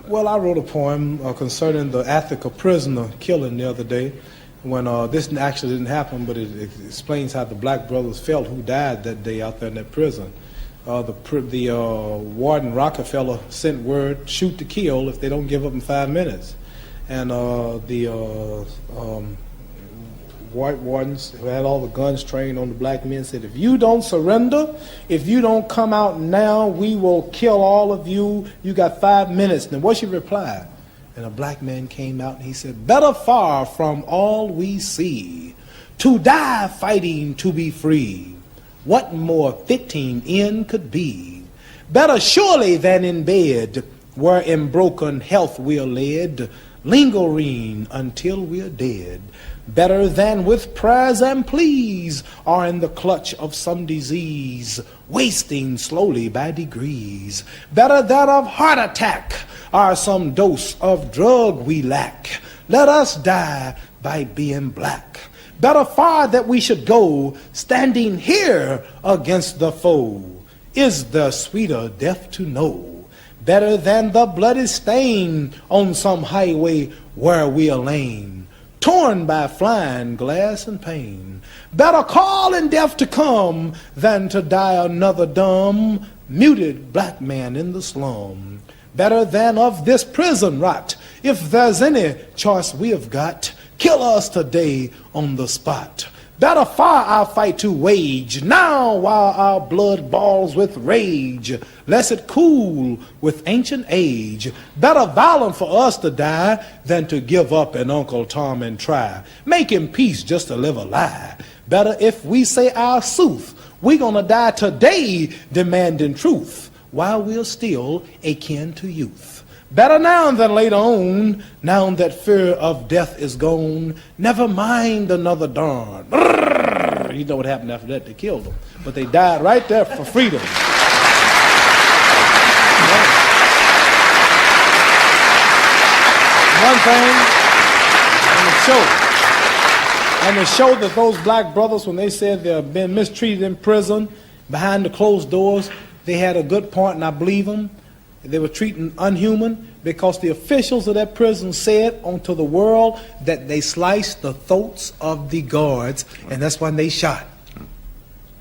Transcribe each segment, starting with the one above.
Well, I wrote a poem concerning the Attica prisoner killing the other day, when this actually didn't happen, but it explains how the black brothers felt who died that day out there in that prison. The warden Rockefeller sent word, shoot to kill if they don't give up in 5 minutes. And the white wardens who had all the guns trained on the black men said, if you don't surrender, if you don't come out now, we will kill all of you. You got 5 minutes. Then what's your reply? And a black man came out and he said, better far from all we see, to die fighting to be free. What more fitting end could be? Better surely than in bed, where in broken health we're led, lingering until we're dead. Better than with prayers and pleas, or in the clutch of some disease, wasting slowly by degrees. Better than of heart attack, or some dose of drug we lack. Let us die by being black. Better far that we should go, standing here against the foe. Is the sweeter death to know? Better than the bloody stain on some highway where we are lame, torn by flying glass and pain. Better call in death to come than to die another dumb, muted black man in the slum. Better than of this prison rot, if there's any choice we have got, kill us today on the spot. Better far our fight to wage now while our blood boils with rage, lest it cool with ancient age. Better violent for us to die than to give up and Uncle Tom and try, making peace just to live a lie. Better if we say our sooth, we gonna die today demanding truth, while we're still akin to youth. Better now than later on, now that fear of death is gone. Never mind another darn. You know what happened after that? They killed them. But they died right there for freedom. One thing, and to show that those black brothers, when they said they've been mistreated in prison, behind the closed doors, they had a good point, and I believe them. They were treating unhuman because the officials of that prison said unto the world that they sliced the throats of the guards, and that's when they shot.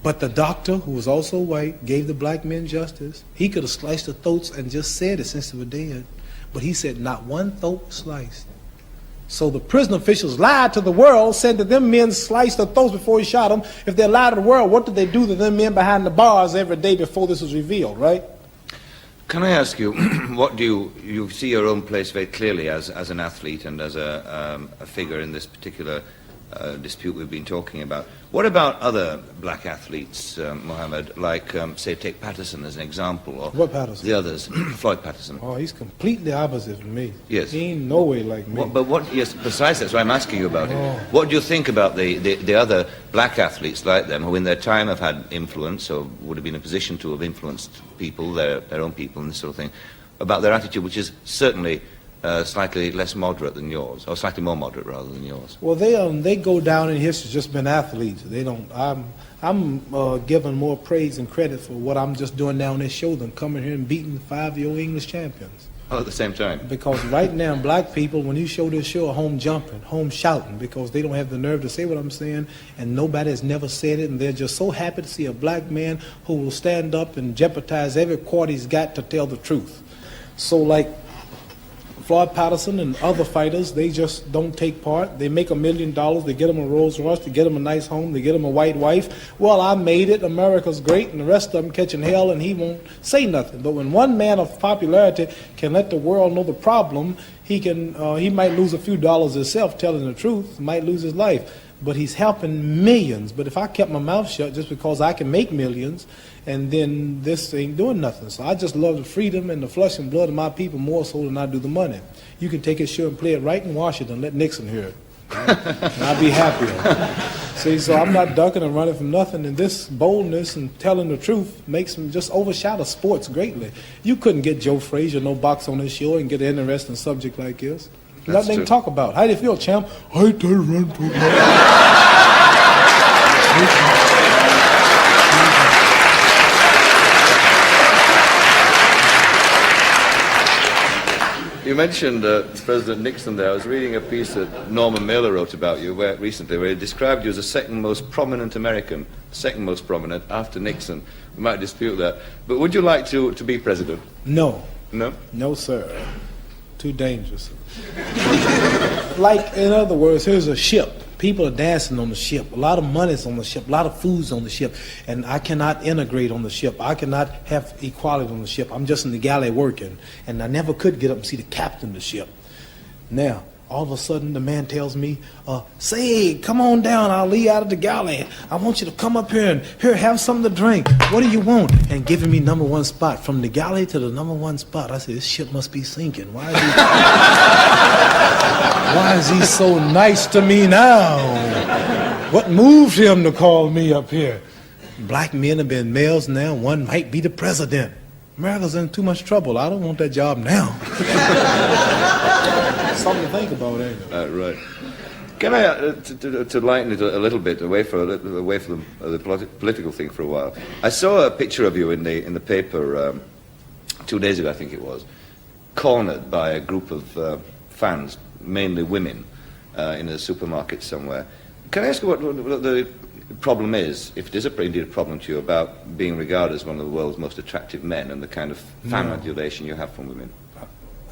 But the doctor, who was also white, gave the black men justice. He could have sliced the throats and just said it since they were dead. But he said not one throat was sliced. So the prison officials lied to the world, said that them men sliced the throats before he shot them. If they lied to the world, what did they do to them men behind the bars every day before this was revealed, right? Can I ask you, what do you see your own place very clearly as an athlete and as a figure in this particular dispute we've been talking about? What about other black athletes, Mohammed, like, say, take Patterson as an example, or what Patterson? The others, Floyd Patterson? Oh, he's completely opposite from me. Yes. He ain't no way like me. Yes, precisely, that's why I'm asking you about it. What do you think about the other black athletes like them, who in their time have had influence, or would have been in a position to have influenced people, their own people and this sort of thing, about their attitude, which is certainly slightly less moderate than yours, or slightly more moderate rather than yours? Well, they go down in history just been athletes. They don't. I'm giving more praise and credit for what I'm just doing down this show than coming here and beating 5-year-old English champions. Oh, at the same time. Because right now, black people, when you show this show, are home jumping, home shouting, because they don't have the nerve to say what I'm saying, and nobody has never said it, and they're just so happy to see a black man who will stand up and jeopardize every quart he's got to tell the truth. So, like Floyd Patterson and other fighters, they just don't take part. They make $1 million, they get them a Rolls Royce, they get them a nice home, they get them a white wife. Well, I made it, America's great, and the rest of them catching hell, and he won't say nothing. But when one man of popularity can let the world know the problem, he might lose a few dollars himself telling the truth, might lose his life. But he's helping millions. But if I kept my mouth shut just because I can make millions, and then this ain't doing nothing. So I just love the freedom and the flesh and blood of my people more so than I do the money. You can take it sure and play it right in Washington, let Nixon hear it. Right? And I'll be happier. See, so I'm not ducking and running from nothing, and this boldness and telling the truth makes me just overshadow sports greatly. You couldn't get Joe Frazier no box on this show and get an interesting subject like this. Nothing to talk about. How do you feel, champ? I tell you, run for You mentioned President Nixon there. I was reading a piece that Norman Mailer wrote about you recently, where he described you as the second most prominent American, second most prominent after Nixon. We might dispute that. But would you like to be president? No. No? No, sir. Too dangerous. Like, in other words, here's a ship. People are dancing on the ship. A lot of money's on the ship. A lot of food's on the ship. And I cannot integrate on the ship. I cannot have equality on the ship. I'm just in the galley working. And I never could get up and see the captain of the ship. Now, all of a sudden, the man tells me, say, come on down. I'll leave out of the galley. I want you to come up here and have something to drink. What do you want? And giving me number one spot. From the galley to the number one spot. I said, this ship must be sinking. Why is he so nice to me now? What moved him to call me up here? Black men have been males now. One might be the president. America's in too much trouble. I don't want that job now. Something to think about, ain't it? Right. Can I, to lighten it a little bit, away from the political thing for a while, I saw a picture of you in the paper 2 days ago, I think it was, cornered by a group of fans, mainly women, in a supermarket somewhere. Can I ask you what the problem is, if it is indeed a problem to you, about being regarded as one of the world's most attractive men and the kind of fan adulation you have from women?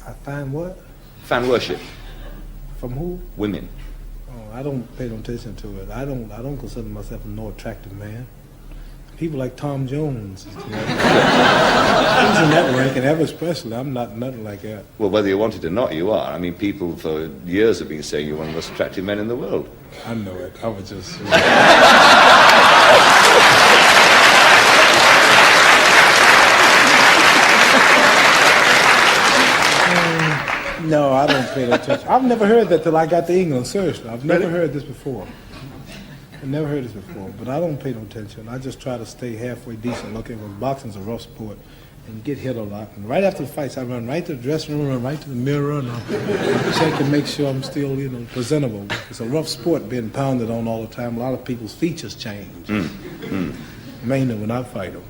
I find what? Fan worship. From who? Women. Oh, I don't pay no attention to it. I don't consider myself a no attractive man. People like Tom Jones, he's in that rank, and Elvis Presley. I'm not nothing like that. Well, whether you want it or not, you are. I mean, people for years have been saying you're one of the most attractive men in the world. I know it. I was just... No, I don't pay that attention. I've never heard that till I got to England, seriously. I've never heard this before. I've never heard this before, but I don't pay no attention. I just try to stay halfway decent looking, because boxing's a rough sport, and you get hit a lot. And right after the fights, I run right to the dressing room, run right to the mirror, and I check and make sure I'm still, presentable. It's a rough sport being pounded on all the time. A lot of people's features change, mainly when I fight them.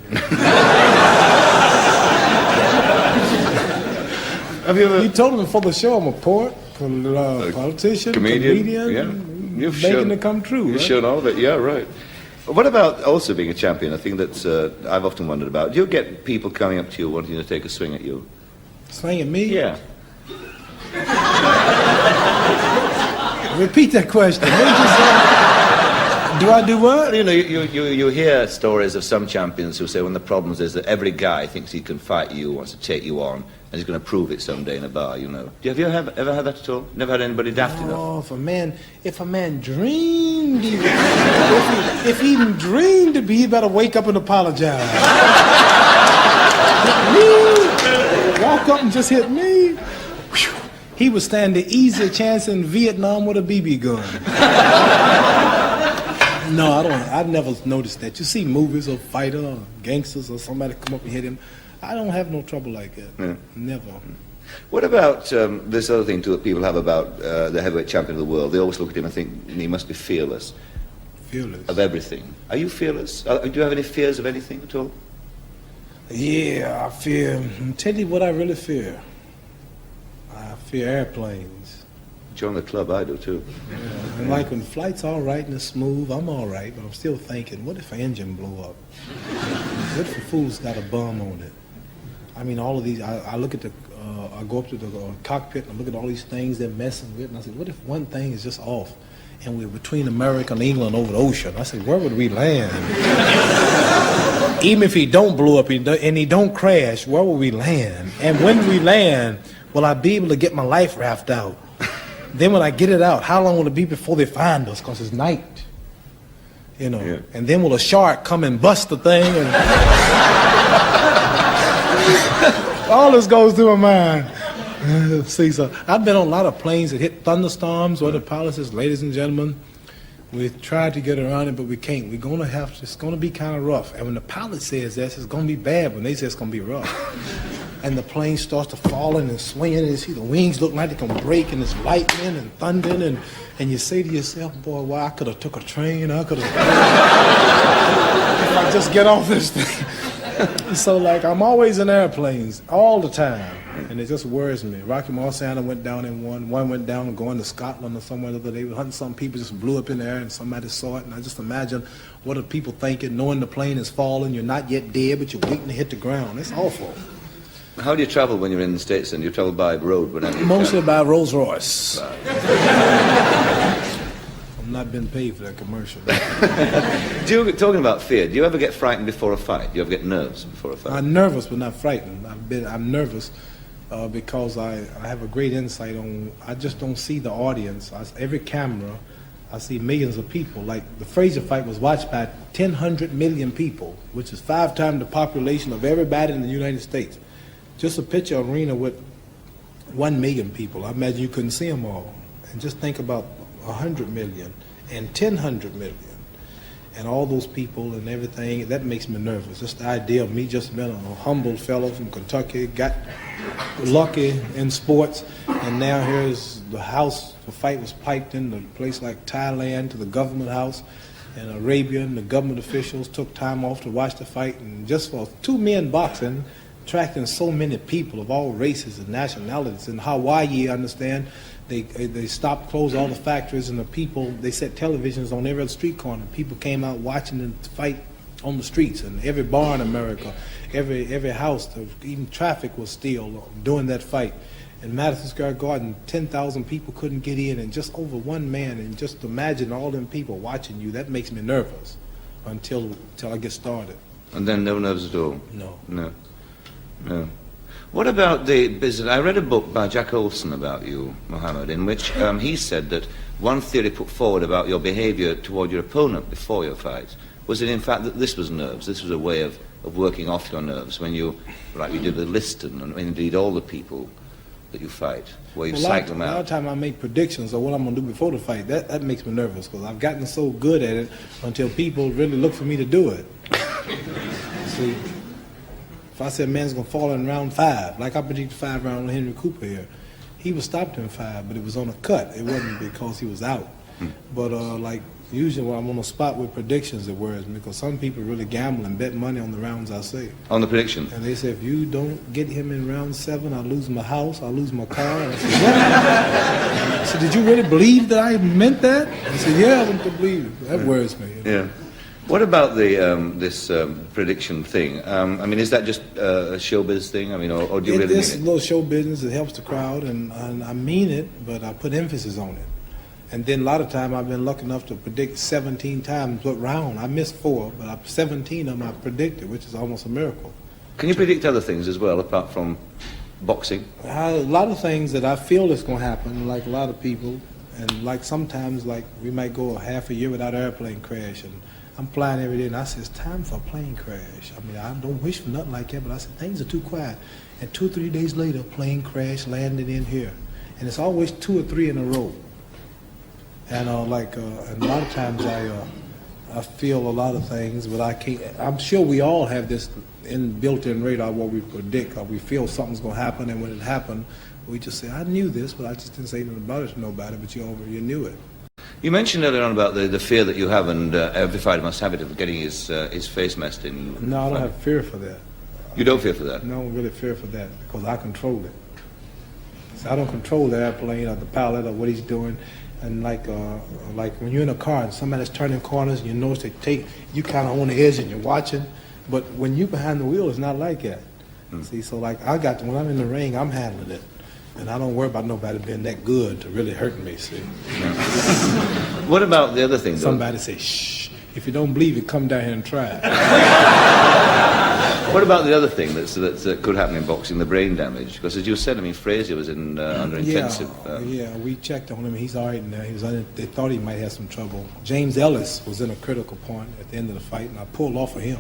Have you ever... You told me before the show I'm a poet, politician, comedian. Yeah. You've making shown, it come true. You've right? shown all of it, yeah, right. What about also being a champion? A thing that I've often wondered about. Do you get people coming up to you wanting to take a swing at you? Swing at me? Yeah. Repeat that question. What did you say? Do I do what? You know, you hear stories of some champions who say one of the problems is that every guy thinks he can fight you, wants to take you on, and he's going to prove it someday in a bar, you know. Have you ever had that at all? Never had anybody daft enough? Oh, if a man dreamed, if he even dreamed to be, he better wake up and apologize. Hit me, walk up and just hit me. He would stand the easier chance in Vietnam with a BB gun. No, I don't. I've never noticed that. You see movies of fighter or gangsters or somebody come up and hit him. I don't have no trouble like that. Yeah. Never. What about this other thing too that people have about the heavyweight champion of the world? They always look at him and think he must be fearless. Fearless. Of everything. Are you fearless? Do you have any fears of anything at all? Yeah, I fear. I'll tell you what I really fear. I fear airplanes. Join the club, I do too. Yeah, and like when the flight's all right and it's smooth, I'm all right, but I'm still thinking, what if an engine blew up? What if a fool's got a bum on it? I mean, all of these, I look at the, I go up to the cockpit and I look at all these things they're messing with, and I say, what if one thing is just off? And we're between America and England over the ocean. I said, where would we land? Even if he don't blow up and he don't crash, where will we land? And when we land, will I be able to get my life raft out? Then when I get it out, how long will it be before they find us? Because it's night, you know. Yeah. And then will a shark come and bust the thing? And all this goes through my mind. See, so I've been on a lot of planes that hit thunderstorms where the pilot says, ladies and gentlemen, we tried to get around it, but we can't. We're going to have to, it's going to be kind of rough. And when the pilot says that, it's going to be bad when they say it's going to be rough. And the plane starts to falling and swinging, and you see the wings look like they're going to break, and it's lightning and thundering, and you say to yourself, boy, well, I could have took a train, I could have, if I just get off this thing. So like I'm always in airplanes all the time, and it just worries me. Rocky Mountain went down in one. One went down going to Scotland or somewhere the other day. Hunting some people just blew up in the air, and somebody saw it. And I just imagine what are people thinking, knowing the plane is falling. You're not yet dead, but you're waiting to hit the ground. It's awful. How do you travel when you're in the States? And you travel by road whenever you Mostly can? by Rolls Royce. I've not been paid for that commercial. Talking about fear, do you ever get frightened before a fight? Do you ever get nerves before a fight? I'm nervous, but not frightened. I'm nervous because I have a great insight on. I just don't see the audience. Every camera, I see millions of people. Like the Frazier fight was watched by 1,000 million people, which is 5 times the population of everybody in the United States. Just a picture arena with 1 million people. I imagine you couldn't see them all. And just think about 100 million and 1,000 million. And all those people and everything, that makes me nervous. Just the idea of me just being a humble fellow from Kentucky, got lucky in sports, and now here's the fight was piped in a place like Thailand to the government house, and Arabia and the government officials took time off to watch the fight, and just for 2 men boxing, attracting so many people of all races and nationalities. In Hawaii, I understand, they stopped, closed all the factories, and the people, they set televisions on every other street corner. People came out watching the fight on the streets, and every bar in America, every house, even traffic was still during that fight. In Madison Square Garden, 10,000 people couldn't get in, and just over one man, and just imagine all them people watching you, that makes me nervous until I get started. And then no nerves at all? No. No. No. What about the business? I read a book by Jack Olson about you, Mohammed, in which he said that one theory put forward about your behavior toward your opponent before your fight was that in fact that this was nerves. This was a way of working off your nerves when you, like you did with Liston and indeed all the people that you fight, where you psych them A lot of out. time I make predictions of what I'm going to do before the fight. That makes me nervous because I've gotten so good at it until people really look for me to do it. See? If I said man's going to fall in round 5, like I predicted 5 round Henry Cooper here, he was stopped in 5, but it was on a cut. It wasn't because he was out. But like usually when I'm on the spot with predictions, it worries me because some people really gamble and bet money on the rounds I say. On the prediction? And they say, if you don't get him in round 7, I'll lose my house, I'll lose my car. And I said, what? I said, did you really believe that I meant that? I said, yeah, I don't believe it. That worries me. Yeah. What about the this prediction thing? I mean, is that just a showbiz thing? I mean, or do you really It's a mean it? little show business. It helps the crowd, and I mean it, but I put emphasis on it. And then a lot of time I've been lucky enough to predict 17 times what round. I missed 4, but 17 of them I predicted, which is almost a miracle. Can you predict other things as well, apart from boxing? A lot of things that I feel is going to happen, like a lot of people, and like sometimes, like we might go a half a year without an airplane crash, and I'm flying every day, and I said, it's time for a plane crash. I mean, I don't wish for nothing like that, but I said, things are too quiet. And 2 or 3 days later, a plane crash landed in here. And it's always 2 or 3 in a row. And and a lot of times I feel a lot of things, but I can't. I'm sure we all have this built-in radar what we predict, or we feel something's going to happen, and when it happened, we just say, I knew this, but I just didn't say anything about it to nobody, but you knew it. You mentioned earlier on about the fear that you have, and every fighter must have it, of getting his face messed in. No, I don't have fear for that. You don't fear for that? No, I don't really fear for that because I control it. So I don't control the airplane or the pilot or what he's doing. And like when you're in a car and somebody's turning corners, and you notice you kind of on the edge and you're watching. But when you're behind the wheel, it's not like that. See, so like when I'm in the ring, I'm handling it. And I don't worry about nobody being that good to really hurt me, see. What about the other thing, though? Somebody say, shh, if you don't believe it, come down here and try it. What about the other thing that could happen in boxing, the brain damage? Because as you said, I mean, Frazier was under intensive... Yeah, we checked on him. He's all right now. They thought he might have some trouble. James Ellis was in a critical point at the end of the fight, and I pulled off of him.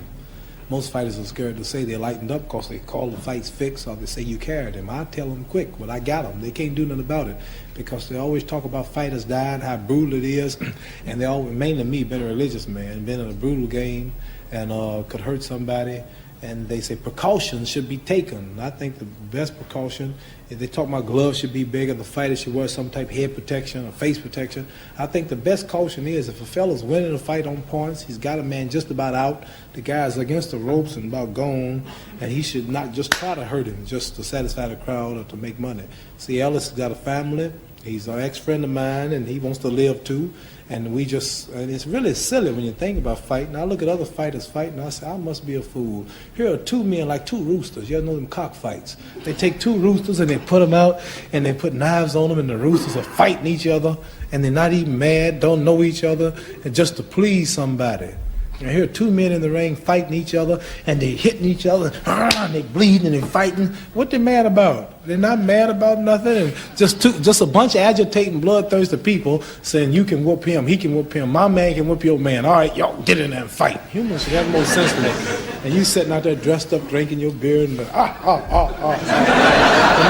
Most fighters are scared to say they lightened up because they call the fights fixed or they say you carried him. I tell them quick, but I got him. They can't do nothing about it because they always talk about fighters dying, how brutal it is, and they always, mainly me, been a religious man, been in a brutal game and could hurt somebody, and they say precautions should be taken. I think the best precaution If they talk about gloves should be bigger, the fighter should wear some type of head protection or face protection. I think the best caution is if a fella's winning a fight on points, he's got a man just about out, the guy's against the ropes and about gone, and he should not just try to hurt him just to satisfy the crowd or to make money. See, Ellis has got a family. He's an ex-friend of mine, and he wants to live too. And it's really silly when you think about fighting. I look at other fighters fighting, I say, I must be a fool. Here are two men like two roosters. You know them cockfights. They take two roosters and they put them out, and they put knives on them, and the roosters are fighting each other, and they're not even mad, don't know each other, and just to please somebody. And here are two men in the ring fighting each other, and they're hitting each other, and they're bleeding and they're fighting. What they mad about? They're not mad about nothing. And just a bunch of agitating, bloodthirsty people saying you can whoop him, he can whoop him, my man can whoop your man. All right, y'all get in there and fight. Humans should have more sense than that. And you sitting out there dressed up, drinking your beer, and and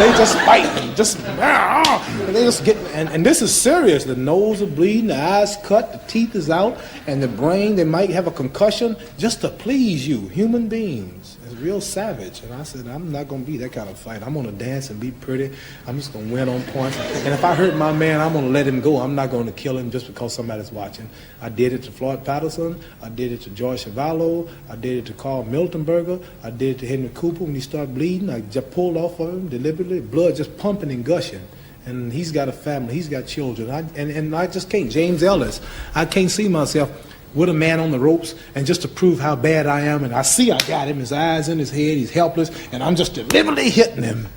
they just fighting, and they just get. And this is serious. The nose is bleeding, the eyes cut, the teeth is out, and the brain, they might have a concussion just to please you. Human beings. It's real savage. And I said, I'm not going to be that kind of fight. I'm going to dance and be pretty. I'm just going to win on points. And if I hurt my man, I'm going to let him go. I'm not going to kill him just because somebody's watching. I did it to Floyd Patterson. I did it to George Chuvalo. I did it to Carl Miltonberger. I did it to Henry Cooper when he started bleeding. I just pulled off of him deliberately, blood just pumping and gushing. And he's got a family. He's got children. And I just can't. James Ellis, I can't see myself with a man on the ropes and just to prove how bad I am. And I see I got him, his eyes in his head, he's helpless, and I'm just deliberately hitting him.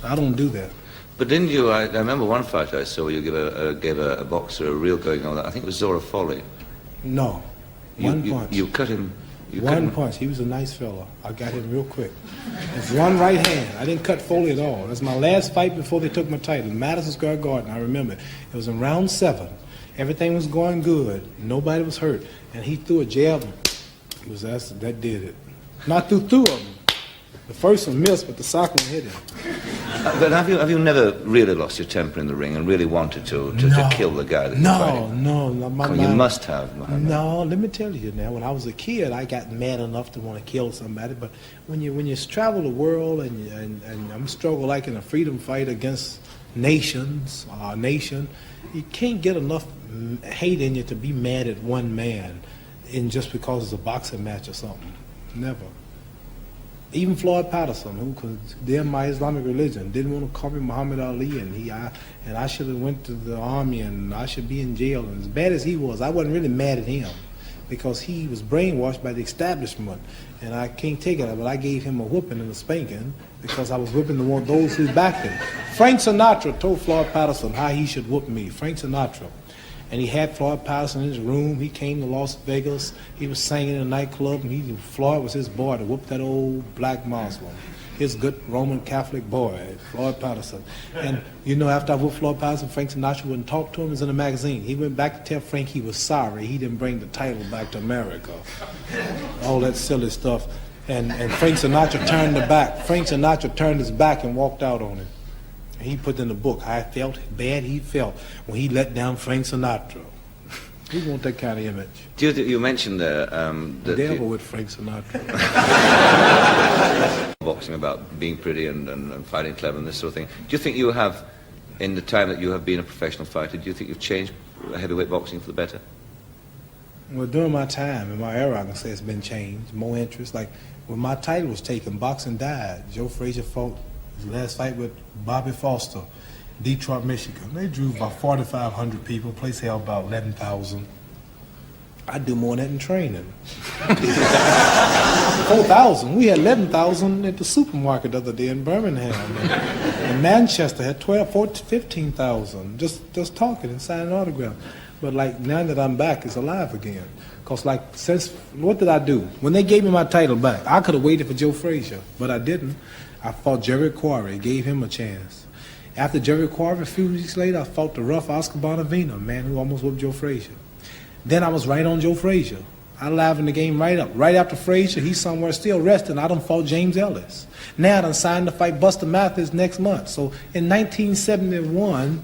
I don't do that. But didn't you, I remember one fight I saw you gave a boxer a real going on that. I think it was Zora Foley. No. One punch. You cut him. One punch. He was a nice fella. I got him real quick. It's one right hand. I didn't cut Foley at all. That's my last fight before they took my title. Madison Square Garden, I remember. It was in round 7. Everything was going good. Nobody was hurt. And he threw a jab. That did it. Not through two of them. The first one missed, but the second one hit him. But have you never really lost your temper in the ring and really wanted to kill the guy that you're fighting? No. You must have, Mohammed. No, let me tell you now. When I was a kid, I got mad enough to want to kill somebody. But when you travel the world and I'm struggling like in a freedom fight against nations, our nation, you can't get enough hate in you to be mad at one man, just because it's a boxing match or something. Never. Even Floyd Patterson, who condemned my Islamic religion, didn't want to call me Muhammad Ali, and I should have went to the army and I should be in jail. And as bad as he was, I wasn't really mad at him because he was brainwashed by the establishment, and I can't take it. But I gave him a whooping and a spanking because I was whipping those who backed him. Frank Sinatra told Floyd Patterson how he should whoop me. Frank Sinatra. And he had Floyd Patterson in his room. He came to Las Vegas. He was singing in a nightclub, and Floyd was his boy to whoop that old black Muslim, his good Roman Catholic boy, Floyd Patterson. And you know, after I whooped Floyd Patterson, Frank Sinatra wouldn't talk to him. It was in a magazine. He went back to tell Frank he was sorry. He didn't bring the title back to America. All that silly stuff. And Frank Sinatra turned the back. Frank Sinatra turned his back and walked out on him. He put in the book how bad he felt when he let down Frank Sinatra. Who want that kind of image? You mentioned there the devil with Frank Sinatra. Boxing about being pretty and fighting clever and this sort of thing. Do you think you have, in the time that you have been a professional fighter, do you think you've changed heavyweight boxing for the better? Well, during my time, in my era, I can say it's been changed. More interest. Like when my title was taken, boxing died. Joe Frazier fought his last fight with Bobby Foster, Detroit, Michigan. They drew about 4,500 people. Place held about 11,000. I do more than that in training. 4,000. We had 11,000 at the supermarket the other day in Birmingham. And Manchester had 15,000 just talking and signing autographs. But like now that I'm back, it's alive again. Because like what did I do? When they gave me my title back, I could have waited for Joe Frazier, but I didn't. I fought Jerry Quarry, gave him a chance. After Jerry Quarry, a few weeks later, I fought the rough Oscar Bonavina, a man who almost whooped Joe Frazier. Then I was right on Joe Frazier. I livened the game right up. Right after Frazier, he's somewhere still resting. I done fought James Ellis. Now I done signed to fight Buster Mathis next month. So in 1971,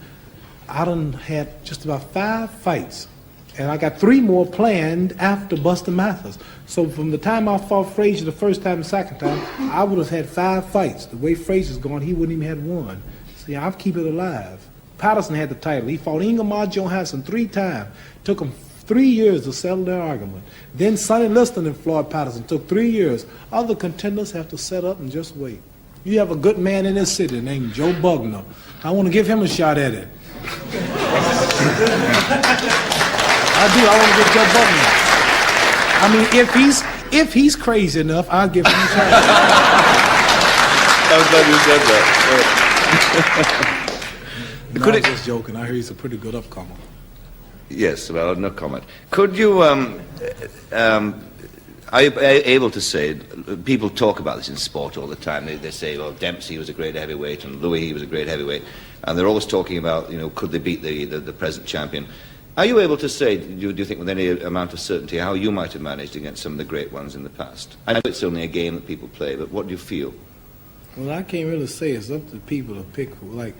I done had just about 5 fights. And I got 3 more planned after Buster Mathis. So from the time I fought Frazier the first time and second time, I would have had 5 fights. The way Frazier's going, he wouldn't even have 1. See, I'll keep it alive. Patterson had the title. He fought Ingemar Johansson 3 times. Took him 3 years to settle their argument. Then Sonny Liston and Floyd Patterson took 3 years. Other contenders have to set up and just wait. You have a good man in this city named Joe Bugner. I want to give him a shot at it. I do. I want to give Joe Bugner. I mean, if he's crazy enough, I'll give him a shot. I'm glad you said that. No, I'm just joking. I hear he's a pretty good upcomer. Yes, well, no comment. Could you, are you able to say, people talk about this in sport all the time, they say, well, Dempsey was a great heavyweight and Louis was a great heavyweight, and they're always talking about, could they beat the present champion? Are you able to say, do you think with any amount of certainty, how you might have managed against some of the great ones in the past? I know it's only a game that people play, but what do you feel? Well, I can't really say. It's up to people to pick. Like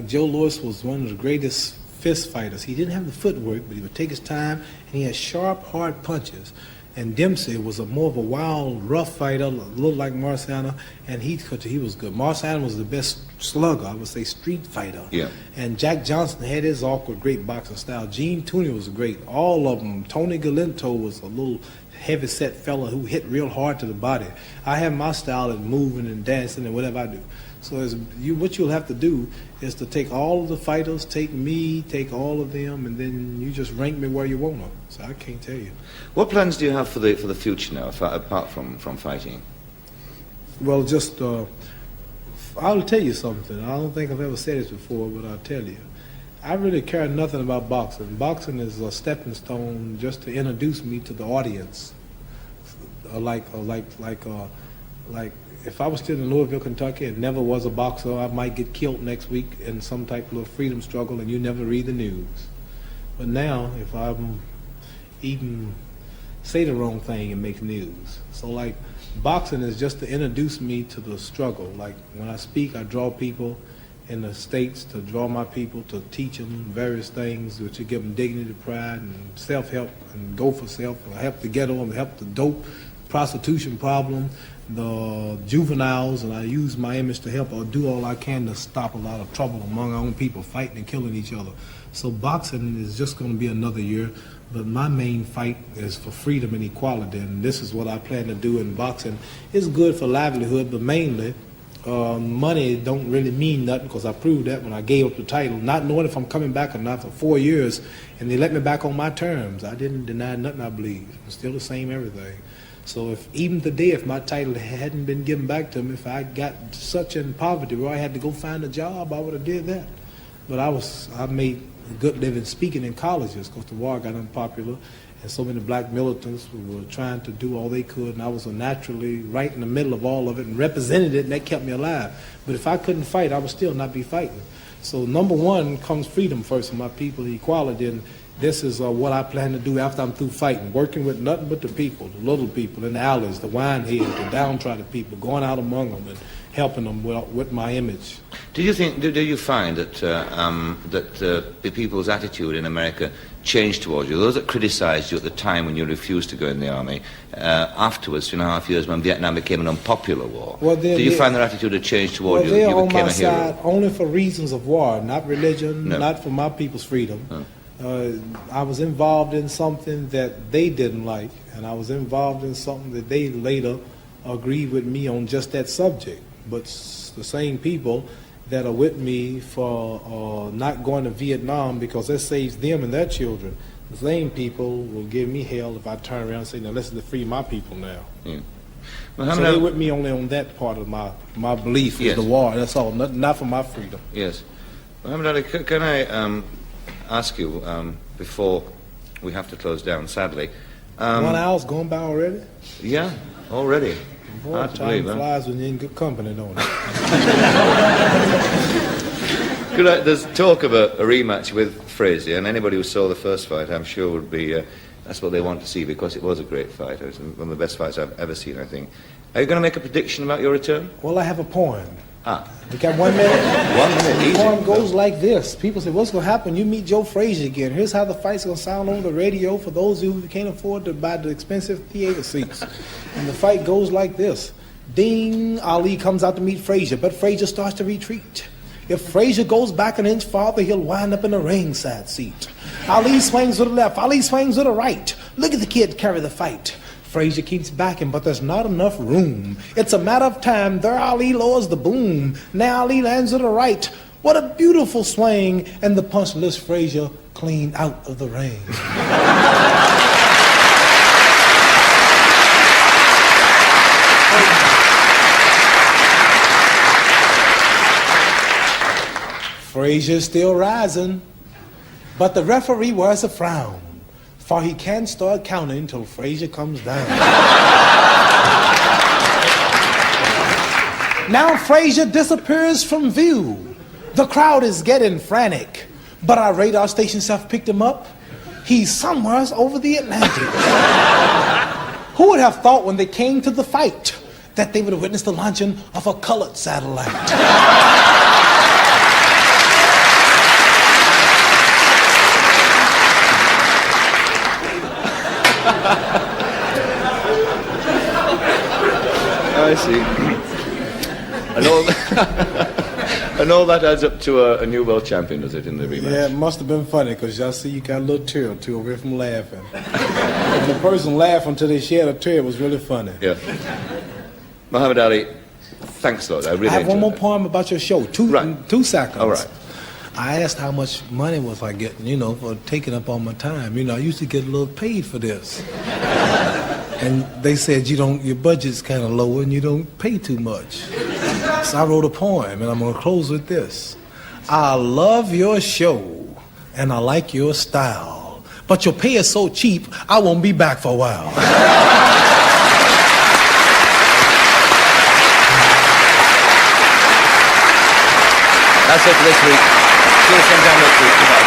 Joe Louis was one of the greatest fist fighters. He didn't have the footwork, but he would take his time, and he had sharp, hard punches. And Dempsey was more of a wild, rough fighter, a little like Marciano, and he was good. Marciano was the best slugger, I would say, street fighter. Yeah. And Jack Johnson had his awkward, great boxing style. Gene Tooney was great. All of them. Tony Galinto was a little heavy-set fella who hit real hard to the body. I have my style of moving and dancing and whatever I do. So what you'll have to do is to take all of the fighters, take me, take all of them, and then you just rank me where you want them. So I can't tell you. What plans do you have for the future now, apart from fighting? Well, just I'll tell you something. I don't think I've ever said this before, but I'll tell you. I really care nothing about boxing. Boxing is a stepping stone just to introduce me to the audience. Like if I was still in Louisville, Kentucky, and never was a boxer, I might get killed next week in some type of freedom struggle, and you never read the news. But now, if I'm even say the wrong thing, it makes news. So like, boxing is just to introduce me to the struggle. Like when I speak, I draw people in the States to draw my people, to teach them various things, which will give them dignity, pride, and self-help, and go for self, and help the ghetto, and help the dope, prostitution problem, the juveniles, and I use my image to help or do all I can to stop a lot of trouble among our own people fighting and killing each other. So boxing is just going to be another year, but my main fight is for freedom and equality, and this is what I plan to do in boxing. It's good for livelihood, but mainly money don't really mean nothing, because I proved that when I gave up the title, not knowing if I'm coming back or not for 4 years, and they let me back on my terms. I didn't deny nothing, I believe. It's still the same everything. So even today, if my title hadn't been given back to me, if I got such in poverty where I had to go find a job, I would have did that. But I made a good living speaking in colleges, because the war got unpopular, and so many black militants were trying to do all they could, and I was naturally right in the middle of all of it and represented it, and that kept me alive. But if I couldn't fight, I would still not be fighting. So number one comes freedom first for my people, equality, and this is what I plan to do after I'm through fighting, working with nothing but the people, the little people in the alleys, the wine heads, the downtrodden people, going out among them and helping them with my image. Do you find that the people's attitude in America changed towards you? Those that criticized you at the time when you refused to go in the army, afterwards, 2.5 years when Vietnam became an unpopular war, do you find their attitude had changed towards you? They're you on became my a hero? side only for reasons of war, not religion, not for my people's freedom. No. I was involved in something that they didn't like, and I was involved in something that they later agreed with me on just that subject. But the same people that are with me for not going to Vietnam because that saves them and their children, the same people will give me hell if I turn around and say, now listen to free my people now. Yeah. So they're with me only on that part of my belief is the war. That's all, not for my freedom. Yes. Mohammed Ali, can I ask you, before we have to close down, sadly. 1 hour's gone by already? Yeah, already. Boy, hard to time believe, flies when you're in good company, don't it? There's talk of a rematch with Frazier, and anybody who saw the first fight, I'm sure would be, that's what they want to see, because it was a great fight. It was one of the best fights I've ever seen, I think. Are you going to make a prediction about your return? Well, I have a poem. We got 1 minute? 1 minute, easy. The poem goes like this. People say, what's going to happen? You meet Joe Frazier again. Here's how the fight's going to sound on the radio for those who can't afford to buy the expensive theater seats. And the fight goes like this. Ding, Ali comes out to meet Frazier, but Frazier starts to retreat. If Frazier goes back an inch farther, he'll wind up in the ringside seat. Ali swings to the left. Ali swings to the right. Look at the kid carry the fight. Frazier keeps backing, but there's not enough room. It's a matter of time. There Ali lowers the boom. Now Ali lands to the right. What a beautiful swing. And the punch lifts Frazier clean out of the ring. Frazier's still rising, but the referee wears a frown, for he can't start counting till Frazier comes down. Now Frazier disappears from view. The crowd is getting frantic, but our radar stations have picked him up. He's somewhere over the Atlantic. Who would have thought when they came to the fight that they would have witnessed the launching of a colored satellite? I see. And all that adds up to a new world champion, does it, in the rematch? Yeah, it must have been funny, because y'all see you got a little tear or two away from laughing. If the person laughed until they shed a tear, it was really funny. Yeah. Muhammad Ali, thanks a lot. I really I have one more enjoyed poem about your show. Two seconds. All right. I asked how much money was I getting, for taking up all my time. I used to get a little paid for this. And they said your budget's kind of low and you don't pay too much. So I wrote a poem, and I'm going to close with this. I love your show, and I like your style, but your pay is so cheap, I won't be back for a while. That's it for this week. See you sometime next week. Goodbye.